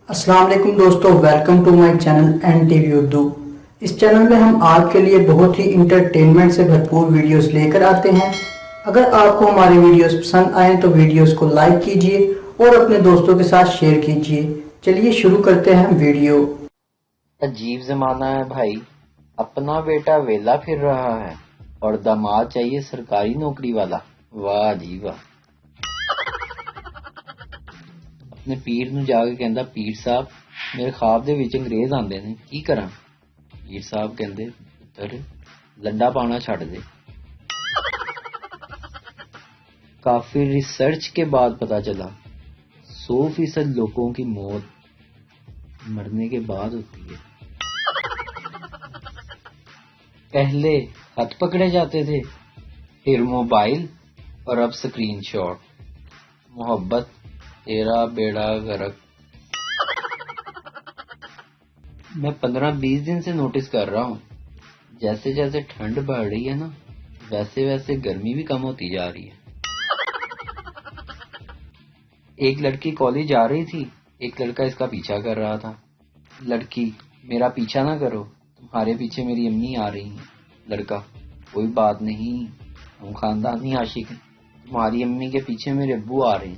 السلام علیکم دوستو، welcome to my channel N T V Urdu. اس چینل میں ہم آپ کے لیے بہت ہی انٹرٹینمنٹ سے بھرپور ویڈیوز لے کر آتے ہیں۔ اگر آپ کو ہماری ویڈیوز پسند آئیں تو ویڈیوز کو لائک کیجئے اور اپنے دوستوں کے ساتھ شیئر کیجئے۔ چلیے شروع کرتے ہیں ویڈیو۔ عجیب زمانہ ہے بھائی، اپنا بیٹا ویلا پھر رہا ہے اور داماد چاہیے سرکاری نوکری والا۔ واہ جی واہ۔ اپنے پیر نو جا کے کہندا، پیر صاحب میرے خواب دے وچ انگریز آندے نے، کی کراں؟ پیر صاحب کہندے، پتر لنڈا پانا چھڈ دے۔ کافی ریسرچ کے بعد پتا چلا 100% لوگوں کی موت مرنے کے بعد ہوتی ہے۔ پہلے ہاتھ پکڑے جاتے تھے، پھر موبائل اور اب سکرین شاٹ۔ محبت تیرا بیڑا غرق۔ میں 15-20 دن سے نوٹس کر رہا ہوں، جیسے جیسے ٹھنڈ بڑھ رہی ہے نا، ویسے ویسے گرمی بھی کم ہوتی جا رہی ہے۔ ایک لڑکی کالج جا رہی تھی، ایک لڑکا اس کا پیچھا کر رہا تھا۔ لڑکی، میرا پیچھا نہ کرو، تمہارے پیچھے میری امی آ رہی ہیں۔ لڑکا، کوئی بات نہیں، ہم خاندانی عاشق ہیں، تمہاری امی کے پیچھے میرے ابو آ رہے ہیں۔